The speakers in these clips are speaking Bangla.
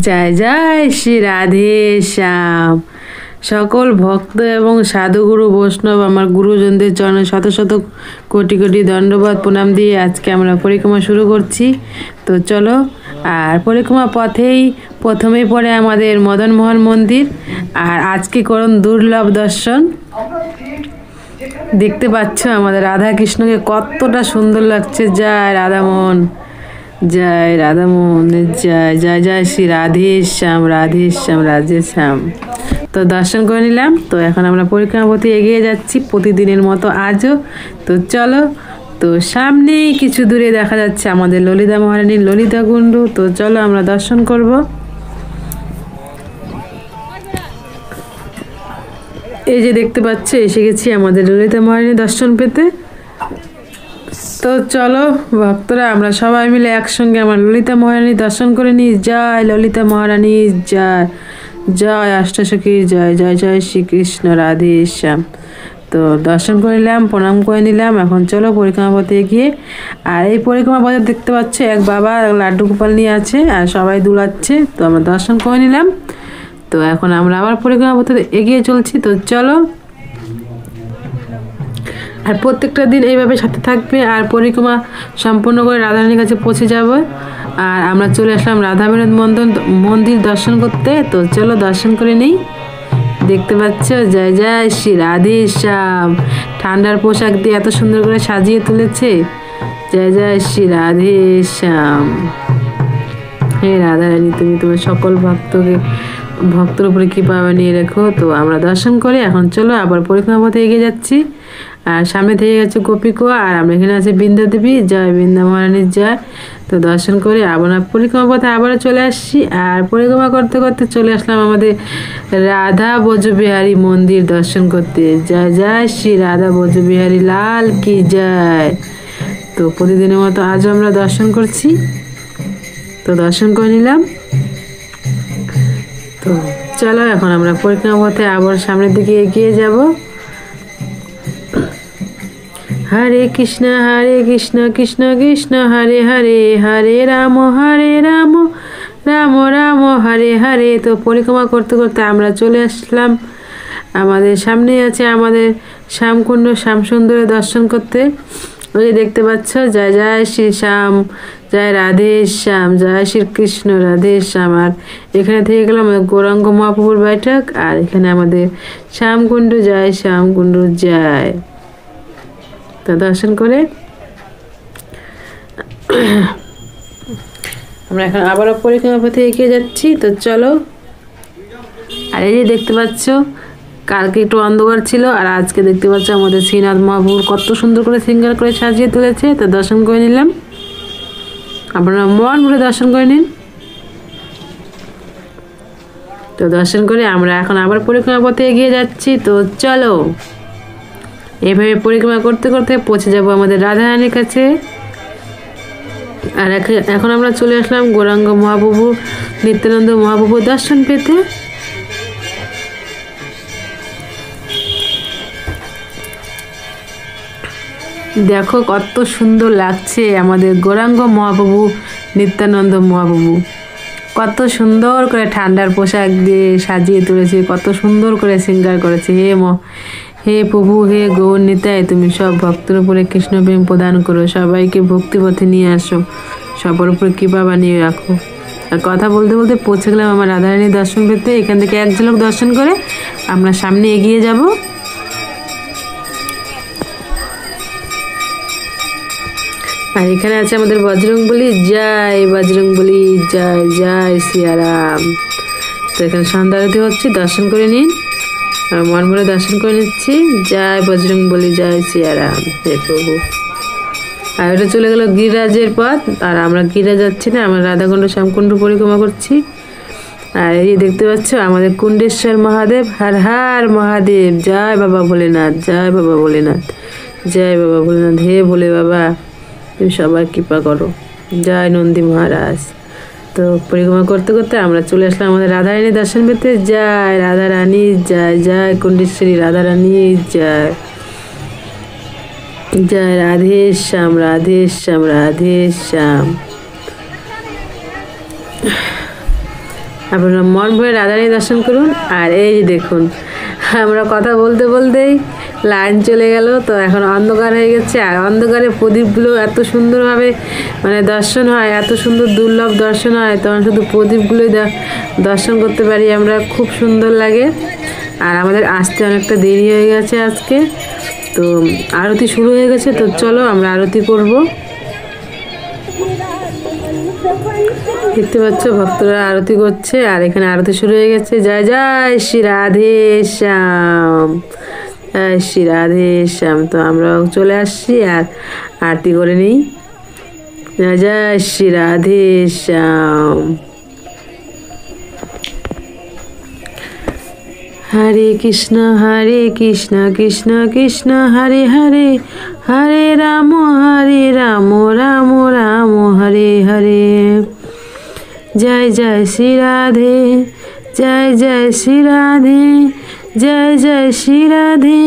জয় জয় শ্রী রাধে শ্যাম। সকল ভক্ত এবং সাধুগুরু বৈষ্ণব আমার গুরুজনদের চরণে শত শত কোটি কোটি দণ্ডবাদ প্রণাম দিয়ে আজকে আমরা পরিক্রমা শুরু করছি। তো চলো, আর পরিক্রমা পথেই প্রথমেই পড়ে আমাদের মদনমোহন মন্দির। আর আজকে করুন দুর্লভ দর্শন। দেখতে পাচ্ছ আমাদের রাধা কৃষ্ণকে কতটা সুন্দর লাগছে। জয় রাধামোহন, জয় রাধামোহন, জয় জয় জয় শ্রী রাধে শ্যাম, রাধে শ্যাম, রাধে শ্যাম। তো দর্শন করে নিলাম। তো এখন আমরা পরিক্রমা পথে এগিয়ে যাচ্ছি প্রতিদিনের মতো আজও। তো চলো, তো সামনেই কিছু দূরে দেখা যাচ্ছে আমাদের ললিতা মহারানীর ললিতা কুণ্ড। তো চলো আমরা দর্শন করব। এই যে দেখতে পাচ্ছ, এসে গেছি আমাদের ললিতা মহারানী দর্শন পেতে। তো চলো ভক্তরা, আমরা সবাই মিলে একসঙ্গে আমার ললিতা মহারানী দর্শন করে নিই। জয় ললিতা মহারানী, জয় জয় অষ্টসখী, জয় জয় জয় শ্রীকৃষ্ণ, রাধে শ্যাম। তো দর্শন করে নিলাম, প্রণাম করে নিলাম। এখন চলো পরিক্রমা পথে এগিয়ে। আর এই পরিক্রমা পথে দেখতে পাচ্ছ এক বাবা লাড্ডু গোপাল নিয়ে আছে আর সবাই দুলাচ্ছে। তো আমরা দর্শন করে নিলাম। তো এখন আমরা আবার পরিক্রমা পথে এগিয়ে চলছি। তো চলো, আর প্রত্যেকটা দিন এইভাবে সাথে থাকবে। আর পরিক্রমা সম্পূর্ণ করে রাধারানীর কাছে পৌঁছে যাব। আর আমরা চলে আসলাম রাধা বিনোদ মন্দির দর্শন করতে। তো চলো দর্শন করে নিই। দেখতে পাচ্ছ, জয় জয় শ্রী রাধে শ্যাম। ঠান্ডার পোশাক দিয়ে এত সুন্দর করে সাজিয়ে তুলেছে। জয় জয় শ্রী রাধে শ্যাম। হে রাধারানী, তুমি তোমার সকল ভক্তের উপরে কৃপা বানিয়ে রেখো। তো আমরা দর্শন করে এখন চলো আবার পরিক্রমা পথে এগিয়ে যাচ্ছি। আর সামনে থেকে গেছে গোপীকুয়া, আর আমরা এখানে আছে বৃন্দা দেবী, জয় বৃন্দা মহারানীর জয়। তো দর্শন করে আবার পরিক্রমা পথে আবারও চলে আসছি। আর পরিক্রমা করতে করতে চলে আসলাম আমাদের রাধা ব্রজবিহারী মন্দির দর্শন করতে। জয় জয় শ্রী রাধা ব্রজবিহারী লাল কি জয়। তো প্রতিদিনের মতো আজও আমরা দর্শন করছি। তো দর্শন করে নিলাম। তো চলো এখন আমরা পরিক্রমা পথে আবার সামনের দিকে এগিয়ে যাব। হরে কৃষ্ণ কৃষ্ণ কৃষ্ণ হরে হরে, হরে রাম রাম রাম হরে হরে। তো পরিক্রমা করতে করতে আমরা চলে আসলাম আমাদের সামনে আছে আমাদের শ্যামকুণ্ড, শ্যামসুন্দরে দর্শন করতে। ওই দেখতে পাচ্ছ, জয় জয় শ্রী শ্যাম, জয় রাধে শ্যাম, জয় শ্রীকৃষ্ণ, রাধে শ্যাম। আর এখানে থেকে গেলাম আমাদের গৌরাঙ্গ মহাপ্রভুর বৈঠক। আর এখানে আমাদের শ্যামকুণ্ড, জয় শ্যামকুণ্ড জয়। তো দর্শন করে আমরা এখন আবারও পরিক্রমা পথে এগিয়ে যাচ্ছি। তো চলো, আর এই যে দেখতে পাচ্ছ, কালকে একটু অন্ধকার ছিল আর আজকে দেখতে পাচ্ছ আমাদের শ্রীনাথ মহাপ্রভুর কত সুন্দর করে সিঙ্গার করে সাজিয়ে তুলেছে। তো দর্শন করে নিলাম। আপনারা মন ভরে দর্শন করে নিন। তো দর্শন করে আমরা এখন আবার পরিক্রমা পথে এগিয়ে যাচ্ছি। তো চলো, এভাবে পরিক্রমা করতে করতে পৌঁছে যাব আমাদের রাধারানীর কাছে। আর এখন আমরা চলে আসলাম গৌরাঙ্গ মহাপ্রভু, নিত্যানন্দ মহাপ্রভু দর্শন পেতে। দেখো কত সুন্দর লাগছে আমাদের গৌরাঙ্গ মহাপ্রভু, নিত্যানন্দ মহাপ্রভু। কত সুন্দর করে ঠান্ডার পোশাক দিয়ে সাজিয়ে তুলেছে, কত সুন্দর করে শৃঙ্গার করেছে। হে প্রভু, হে গৌর নিতাই, তুমি সব ভক্তের উপরে কৃষ্ণপ্রেম প্রদান করো, সবাইকে ভক্তিপথে নিয়ে আসো, সবার উপরে কৃপা বানিয়ে রাখো। আর কথা বলতে বলতে পৌঁছে গেলাম আমার রাধারানী দর্শন পেতে। এখান থেকে এক ঝলক দর্শন করে আমরা সামনে এগিয়ে যাব। আর এখানে আছে আমাদের বজরংবলী, জয় বজরংবলী, জয় জয় সিয়ারাম। তো এখানে সন্ধ্যা আরতি হচ্ছে, দর্শন করে নিন। আর মন ভরে দর্শন করে নিচ্ছি। জয় বজরংবলী, জয় সিয়ারাম, হে প্রভু। আর এটা চলে গেল গিরিরাজের পথ। আর আমরা গিরিরাজ যাচ্ছি না, আমরা রাধাকুণ্ড শ্যামকুণ্ড পরিক্রমা করছি। আর এই দেখতে পাচ্ছ আমাদের কুণ্ডেশ্বর মহাদেব, হর হর মহাদেব, জয় বাবা ভোলেনাথ, জয় বাবা ভোলেনাথ, জয় বাবা ভোলেনাথ। হে ভোলে বাবা, তুমি সবার কৃপা করো, জয় নন্দী মহারাজ। তো পরিক্রমা করতে করতে আমরা চলে আসলাম আমাদের রাধারানী দর্শন পেতে। জয় রাধারানী, জয় জয় কুণ্ডেশ্বরী রাধারানী জয়, জয় রাধে শ্যাম, রাধে শ্যাম, রাধে শ্যাম। আপনারা মন ভরে রাধারানী দর্শন করুন। আর এই যে দেখুন, আমরা কথা বলতে বলতেই লাইন চলে গেল। তো এখন অন্ধকার হয়ে গেছে, আর অন্ধকারে প্রদীপগুলো এত সুন্দরভাবে মানে দর্শন হয়, এত সুন্দর দুর্লভ দর্শন হয়, তখন শুধু প্রদীপগুলোই দর্শন করতে পারি আমরা, খুব সুন্দর লাগে। আর আমাদের আসতে অনেকটা দেরি হয়ে গেছে আজকে, তো আরতি শুরু হয়ে গেছে। তো চলো আমরা আরতি করব। দেখতে পাচ্ছ ভক্তরা আরতি করছে, আর এখানে আরতি শুরু হয়ে গেছে। জয় জয় শ্রী রাধে শ্যাম, জয় শ্রী রাধে শ্যাম। তো আমরাও চলে আসছি আর আরতি করে নিই। জয় জয় শ্রী রাধে শ্যাম। হরে কৃষ্ণ কৃষ্ণ কৃষ্ণ হরে হরে, হরে রাম রাম রাম হরে হরে। জয় জয় শ্রী রাধে, জয় জয় শ্রী রাধে, জয় জয় শ্রী রাধে,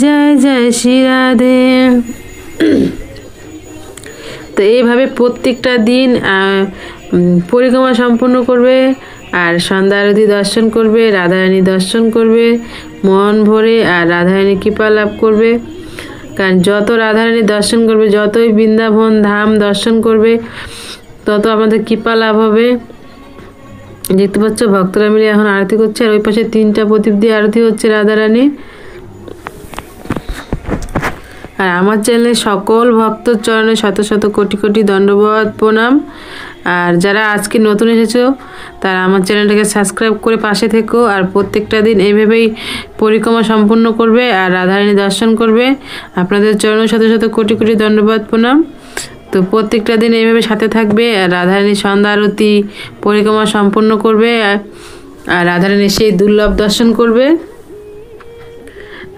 জয় জয় শ্রী রাধে। তো এইভাবে প্রত্যেকটা দিন পরিক্রমা সম্পূর্ণ করবে, আর সন্ধ্যা আরতি দর্শন করবে, রাধারানী দর্শন করবে মন ভরে, আর রাধারানী কৃপা লাভ করবে। কারণ যত রাধারানী দর্শন করবে, যতই বৃন্দাবন ধাম দর্শন করবে, তত আমাদের কৃপা লাভ হবে। দেখতে পাচ্ছ ভক্তরা মিলে এখন আরতি করছে, আর ওই পাশে 3টা প্রদীপ দিয়ে আরতি হচ্ছে রাধারানী। আর আমার চ্যানেলে সকল ভক্তর চরণে শত শত কোটি কোটি দণ্ডবত প্রণাম। আর যারা আজকে নতুন এসেছো তারা আমার চ্যানেলটাকে সাবস্ক্রাইব করে পাশে থেকো, আর প্রত্যেকটা দিন এইভাবেই পরিক্রমা সম্পূর্ণ করবে আর রাধারানী দর্শন করবে। আপনাদের চরণে শত শত কোটি কোটি দণ্ডবত প্রণাম। তো প্রত্যেকটা দিন এইভাবে সাথে থাকবে, আর রাধারানী সন্ধ্যা আরতি পরিক্রমা সম্পূর্ণ করবে, আর রাধারানী সেই দুর্লভ দর্শন করবে।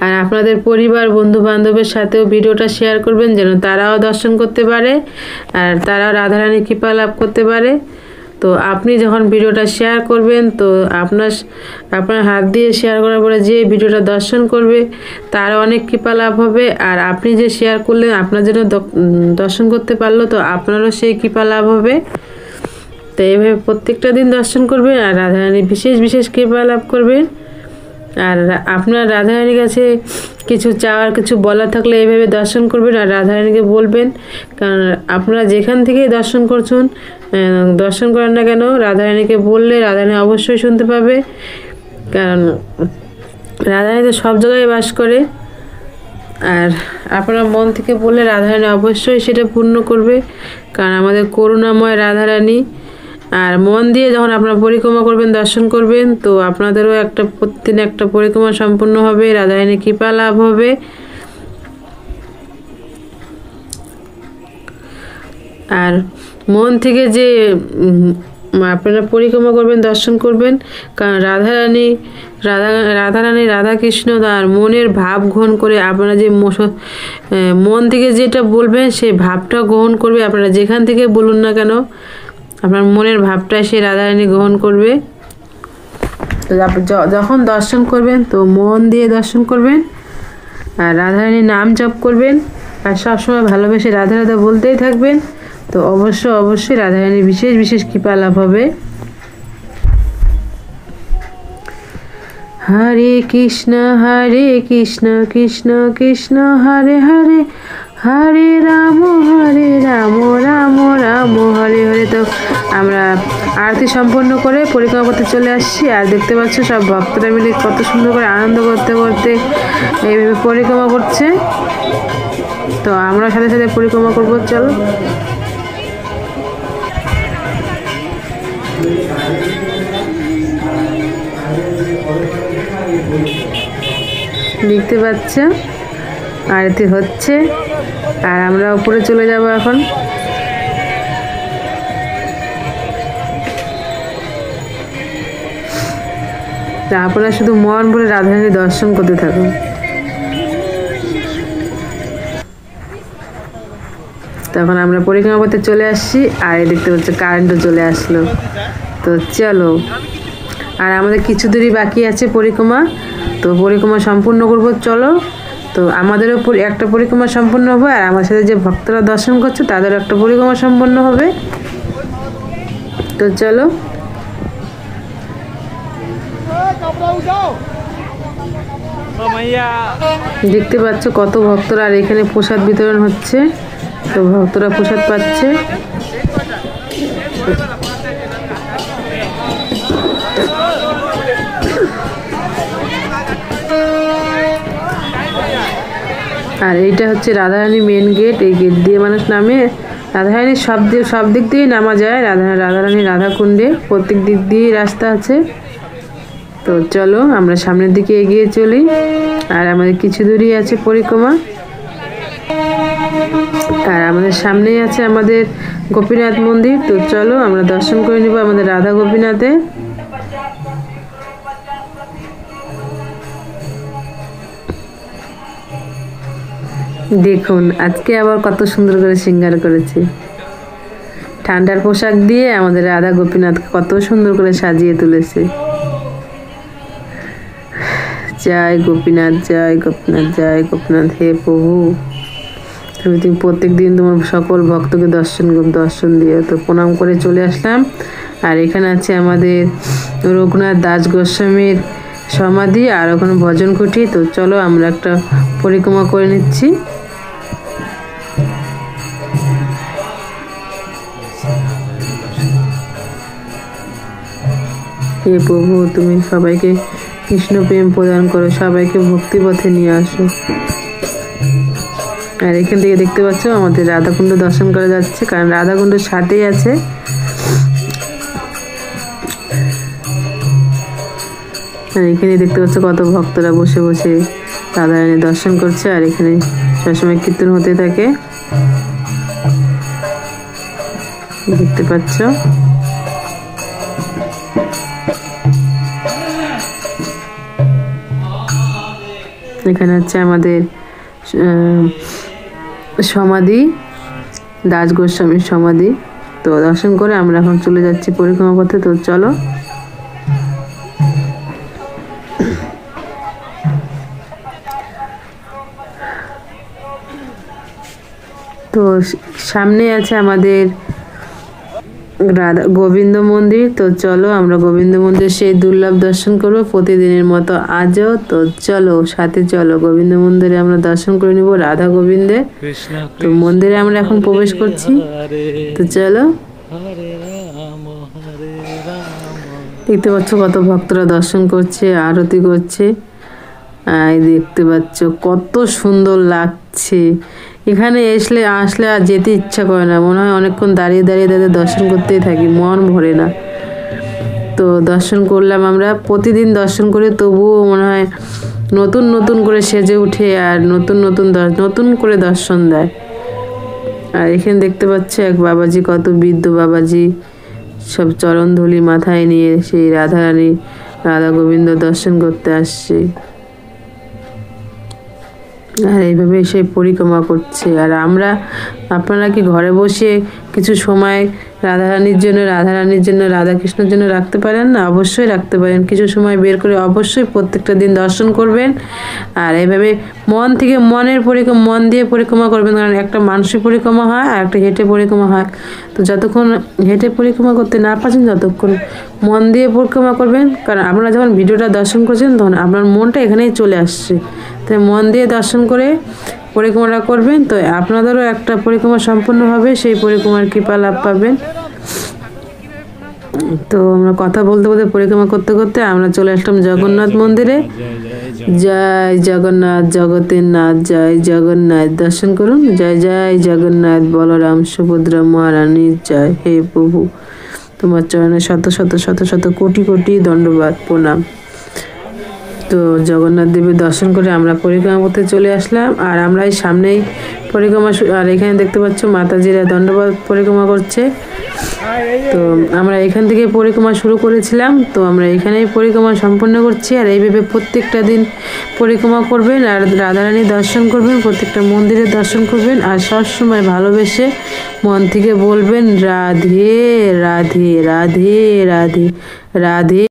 আর আপনাদের পরিবার বন্ধু বান্ধবের সাথেও ভিডিওটা শেয়ার করবেন, যেন তারাও দর্শন করতে পারে আর তারাও রাধারানী কৃপা লাভ করতে পারে। তো আপনি যখন ভিডিওটা শেয়ার করবেন, তো আপনার হাত দিয়ে শেয়ার করার পরে যে ভিডিওটা দর্শন করবে তার অনেক কৃপা লাভ হবে। আর আপনি যে শেয়ার করলেন আপনার জন্য দর্শন করতে পারলো, তো আপনারও সেই কৃপা লাভ হবে। তো এইভাবে প্রত্যেকটা দিন দর্শন করবে, আর রাধারানী বিশেষ বিশেষ কৃপা লাভ করবে। আর আপনার রাধারানীর কাছে কিছু চাওয়ার কিছু বলার থাকলে এইভাবে দর্শন করবেন, আর রাধারানীকে বলবেন। কারণ আপনারা যেখান থেকেই দর্শন করছেন, দর্শন করেন না কেন, রাধারানীকে বললে রাধারানী অবশ্যই শুনতে পাবে। কারণ রাধারানী তো সব জায়গায় বাস করে, আর আপনারা মন থেকে বললে রাধারানী অবশ্যই সেটা পূর্ণ করবে। কারণ আমাদের করুণাময় রাধারানী। আর মন দিয়ে যখন আপনারা পরিক্রমা করবেন, দর্শন করবেন, তো আপনাদেরও প্রতিদিন একটা পরিক্রমা সম্পূর্ণ হবে, রাধারানীর কৃপা লাভ হবে। আর মন থেকে যে আপনারা পরিক্রমা করবেন, দর্শন করবেন, কারণ রাধারানী রাধাকৃষ্ণ তার মনের ভাব গ্রহণ করে আপনারা যে মন থেকে যেটা বলবেন সেই ভাবটা গ্রহণ করবে। আপনারা যেখান থেকে বলুন না কেন, আপনার মনের ভাবটা সে রাধারানী গ্রহণ করবে। তো যখন দর্শন করবেন, তো মন দিয়ে দর্শন করবেন, আর রাধারানীর নাম জপ করবেন, আর সবসময় ভালোবেসে রাধা রাধা বলতেই থাকবেন। তো অবশ্যই রাধারানীর বিশেষ বিশেষ কৃপা লাভ হবে। হরে কৃষ্ণ কৃষ্ণ কৃষ্ণ হরে হরে, হরে রাম রাম রাম হরে হরে। তো আমরা আরতি সম্পন্ন করে পরিক্রমা করতে চলে আসছি, আর দেখতে পাচ্ছ সব ভক্তরা মিলে কত সুন্দর করে আনন্দ করতে করতে এইভাবে পরিক্রমা করছে। তো আমরা সাথে সাথে পরিক্রমা করবো, চলো। দেখতে পাচ্ছ আরতি হচ্ছে, আর আমরা উপরে চলে যাব এখন। তা আপনারা শুধু মন ভরে রাধারানী দর্শন করতে থাকুন। তখন আমরা পরিক্রমা করতে চলে আসছি, আর দেখতে পাচ্ছি কারেন্টও চলে আসলো। তো চলো, আর আমাদের কিছু দূরই বাকি আছে পরিক্রমা, তো পরিক্রমা সম্পূর্ণ করবো, চলো। তো আমাদেরও একটা পরিক্রমা সম্পূর্ণ হবে, আর আমার সাথে যে ভক্তরা দর্শন করছে তাদেরও একটা পরিক্রমা সম্পন্ন হবে। তো চলো। দেখতে পাচ্ছ কত ভক্তরা, আর এখানে প্রসাদ বিতরণ হচ্ছে, তো ভক্তরা প্রসাদ পাচ্ছে। আর এইটা হচ্ছে রাধারানী মেন গেট। এই গেট দিয়ে মানুষ নামে। রাধারানীর সব দিক দিয়েই নামা যায়। রাধারানী রাধাকুণ্ডে প্রত্যেক দিক দিয়েই রাস্তা আছে। তো চলো আমরা সামনের দিকে এগিয়ে চলি। আর আমাদের কিছু দূরই আছে পরিক্রমা। আর আমাদের সামনেই আছে আমাদের গোপীনাথ মন্দির। তো চলো আমরা দর্শন করে নিব আমাদের রাধা গোপীনাথে। দেখুন আজকে আবার কত সুন্দর করে শৃঙ্গার করেছে। ঠান্ডার পোশাক দিয়ে আমাদের রাধা গোপীনাথ কত সুন্দর করে সাজিয়ে তুলেছে। জয় গোপীনাথ, জয় গোপীনাথ, জয় গোপীনাথ। হে প্রভু, তুমি প্রত্যেক দিন তোমার সকল ভক্তকে দর্শন দিও। তো প্রণাম করে চলে আসলাম। আর এখানে আছে আমাদের রঘুনাথ দাস গোস্বামীর সমাধি, আর ওখানে ভজন কুটি। তো চলো আমরা একটা পরিক্রমা করে নিচ্ছি। হে প্রভু, তুমি সবাইকে কৃষ্ণ প্রেম প্রদান করো, সবাইকে ভক্তি পথে নিয়ে আসো। আর এখান থেকে দেখতে পাচ্ছ আমাদের রাধাকুণ্ড দর্শন করা যাচ্ছে, কারণ রাধাকুণ্ডের সাথেই আছে। আর এখানে দেখতে পাচ্ছ কত ভক্তরা বসে বসে রাধারানী দর্শন করছে। আর এখানে সবসময় কীর্তন হতে থাকে, দেখতে পাচ্ছ। এখানে হচ্ছে আমাদের সমাধি, দাস গোস্বামীর সমাধি। তো দর্শন করে আমরা এখন চলে যাচ্ছি পরিক্রমা পথে। তো চলো। তো সামনে আছে আমাদের গোবিন্দ মন্দির। তো চলো আমরা গোবিন্দ মন্দির সেই দুর্লভ দর্শন করবো প্রতিদিনের মতো আজও। তো চলো সাথে চলো, গোবিন্দ মন্দিরে আমরা দর্শন করে নিব রাধা গোবিন্দের। তো মন্দিরে আমরা এখন প্রবেশ করছি। তো চলো। দেখতে পাচ্ছ কত ভক্তরা দর্শন করছে, আরতি করছে। দেখতে পাচ্ছ কত সুন্দর লাগছে। এখানে আসলে আর যেতে ইচ্ছা করে না, মনে হয় অনেকক্ষণ দাঁড়িয়ে দাঁড়িয়ে তাদের দর্শন করতেই থাকি, মন ভরে না। তো দর্শন করলাম আমরা, প্রতিদিন দর্শন করে তবুও মনে হয় নতুন নতুন করে সেজে উঠে আর নতুন করে দর্শন দেয়। আর এখানে দেখতে পাচ্ছ এক বাবাজি, কত বৃদ্ধ বাবাজি, সব চরণ ধুলি মাথায় নিয়ে সেই রাধারানী রাধা গোবিন্দ দর্শন করতে আসছে। আর এইভাবে সেই পরিক্রমা করছে। আর আপনারা কি ঘরে বসে কিছু সময় রাধারানীর জন্য রাধাকৃষ্ণের জন্য রাখতে পারেন না? অবশ্যই রাখতে পারেন। কিছু সময় বের করে অবশ্যই প্রত্যেকটা দিন দর্শন করবেন। আর এইভাবে মন দিয়ে পরিক্রমা করবেন, কারণ একটা মানসিক পরিক্রমা হয় আর একটা হেঁটে পরিক্রমা হয়। তো যতক্ষণ হেঁটে পরিক্রমা করতে না পারছেন ততক্ষণ মন দিয়ে পরিক্রমা করবেন, কারণ আপনারা যখন ভিডিওটা দর্শন করছেন তখন আপনার মনটা এখানেই চলে আসছে। তাই মন দিয়ে দর্শন করে পরিক্রমাটা করবেন। তো আপনাদেরও একটা পরিক্রমা সম্পূর্ণ হবে, সেই পরিক্রমার কৃপা লাভ পাবেন। তো আমরা কথা বলতে বলতে পরিক্রমা করতে করতে আমরা চলে আসলাম জগন্নাথ মন্দিরে। জয় জগন্নাথ, জগতের নাথ, জয় জগন্নাথ। দর্শন করুন। জয় জয় জগন্নাথ, বলরাম সুভদ্রা মহারানীর জয়। হে প্রভু, তোমার চরণে শত শত শত শত কোটি কোটি দণ্ডবাদ প্রণাম। তো জগন্নাথ দেবের দর্শন করে আমরা পরিক্রমা করতে চলে আসলাম। আর আমরা এই সামনেই পরিক্রমা, আর এখানে দেখতে পাচ্ছ মাতাজিরা দণ্ডবাদ পরিক্রমা করছে। তো আমরা এখান থেকে পরিক্রমা শুরু করেছিলাম, তো আমরা এখানেই পরিক্রমা সম্পন্ন করছি। আর এইভাবে প্রত্যেকটা দিন পরিক্রমা করবেন আর রাধারানী দর্শন করবেন, প্রত্যেকটা মন্দিরে দর্শন করবেন। আর সবসময় ভালোবেসে মন থেকে বলবেন রাধে রাধে রাধে রাধে রাধে।